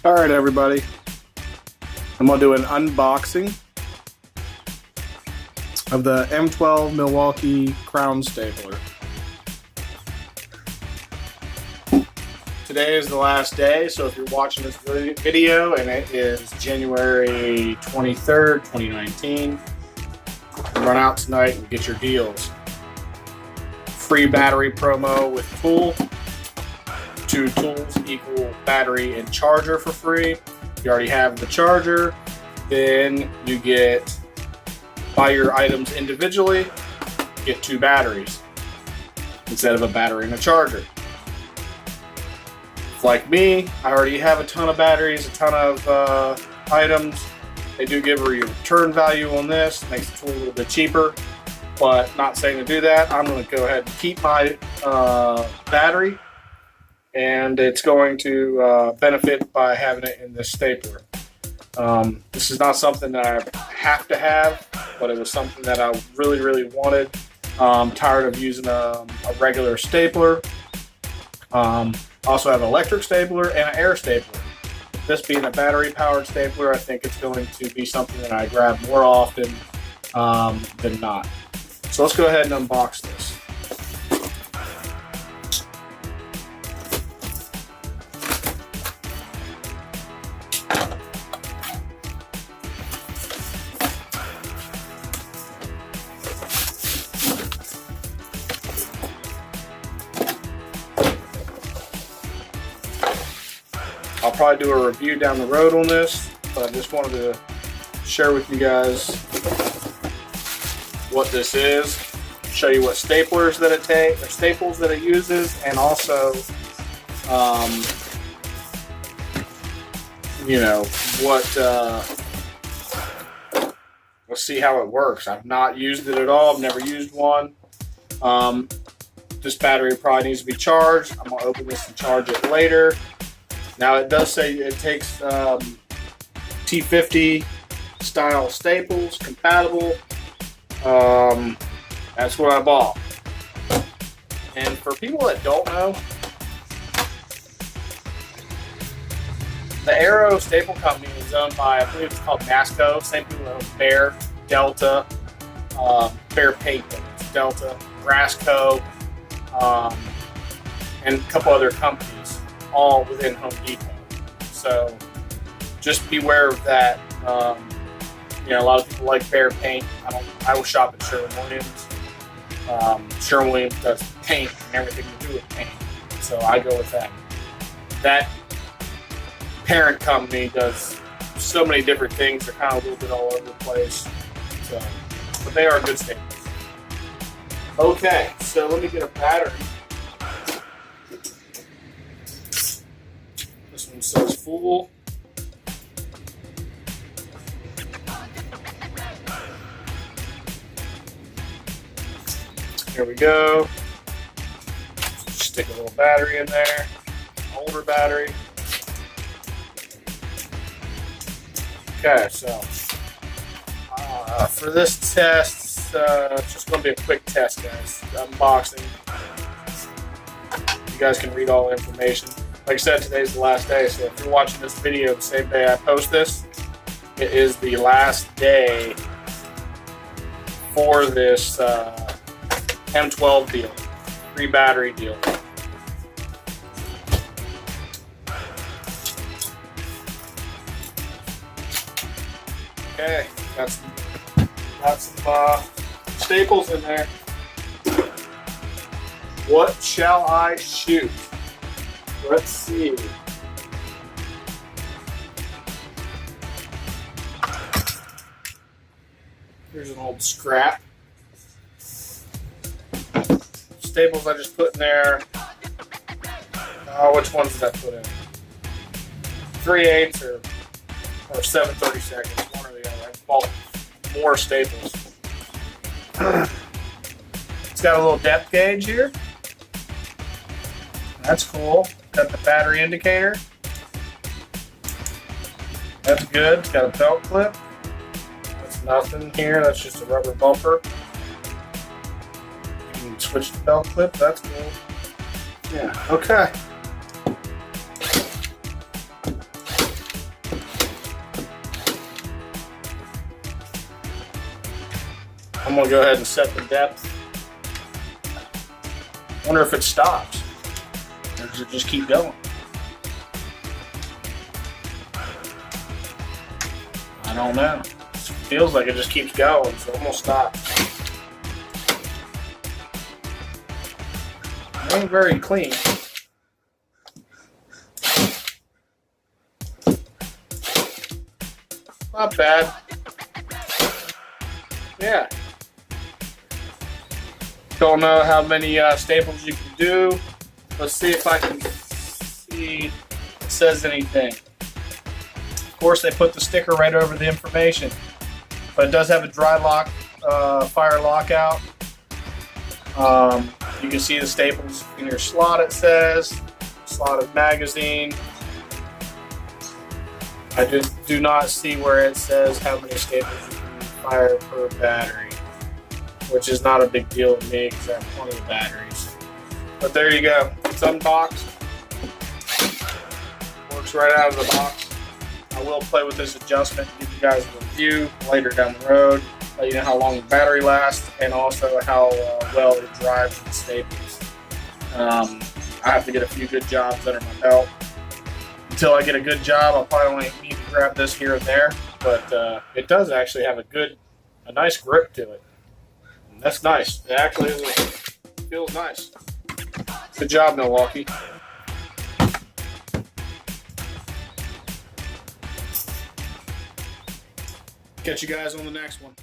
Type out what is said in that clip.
All right, everybody. I'm going to do an unboxing of the M12 Milwaukee crown stapler. Today is the last day, so if you're watching this video and it is January 23rd, 2019, run out tonight and get your deals. Free battery promo with tool. 2 tools equal battery and charger for free. If you already have the charger, then you buy your items individually, get 2 batteries instead of a battery and a charger. If like me, I already have a ton of batteries, a ton of items. They do give a return value on this, makes the tool a little bit cheaper, but not saying to do that. I'm going to go ahead and keep my battery, and it's going to benefit by having it in this stapler. This is not something that I have to have, but it was something that I really wanted. I'm tired of using a regular stapler. Also have an electric stapler and an air stapler. This being a battery powered stapler, I think it's going to be something that I grab more often than not. So let's go ahead and unbox this. I'll probably do a review down the road on this, but I just wanted to share with you guys what this is, show you what staplers that it takes, or staples that it uses, and also, let's see how it works. I've not used it at all. I've never used one. This battery probably needs to be charged. I'm gonna open this and charge it later. Now it does say it takes T50 style staples, compatible. That's what I bought. And for people that don't know, the Arrow Staple Company is owned by, I believe it's called Masco. Same people that own Bear, Delta, Bear Paint, Delta, Brasco, and a couple other companies, all within Home Depot. So just beware of that. A lot of people like Bear Paint. I will shop at Sherwin-Williams. Sherwin-Williams does paint and everything to do with paint, so I go with that. That parent company does so many different things. They're kind of a little bit all over the place, but they are good staples. Okay, so let me get a battery. This one says full. Here we go. Stick a little battery in there, older battery. Okay, so for this test, it's just going to be a quick test, guys. Unboxing. You guys can read all the information. Like I said, today's the last day, so if you're watching this video the same day I post this, it is the last day for this M12 deal, free battery deal. Okay, got some staples in there. What shall I shoot? Let's see. Here's an old scrap. Staples I just put in there. Which ones did I put in? 3/8 or 7/32, one or the other. I bought more staples. It's got a little depth gauge here. That's cool. Got the battery indicator. That's good. It's got a belt clip. That's nothing here. That's just a rubber bumper. You can switch the belt clip. That's cool. Yeah, okay. I'm gonna go ahead and set the depth. Wonder if it stops, or does it just keep going? I don't know. It feels like it just keeps going, so I'm gonna stop. It ain't very clean. Not bad. Yeah. Don't know how many staples you can do. Let's see if I can see if it says anything. Of course, they put the sticker right over the information, but it does have a dry lock, fire lockout. You can see the staples in your slot. It says slotted magazine. I just do not see where it says how many staples you can fire per battery, which is not a big deal to me because I have plenty of batteries. But there you go. It's unboxed. Works right out of the box. I will play with this adjustment, give you guys a review later down the road, let you know how long the battery lasts and also how well it drives the staples. I have to get a few good jobs under my belt. Until I get a good job, I'll probably only need to grab this here and there, but it does actually have a nice grip to it. And that's nice. It actually feels nice. Good job, Milwaukee. Catch you guys on the next one.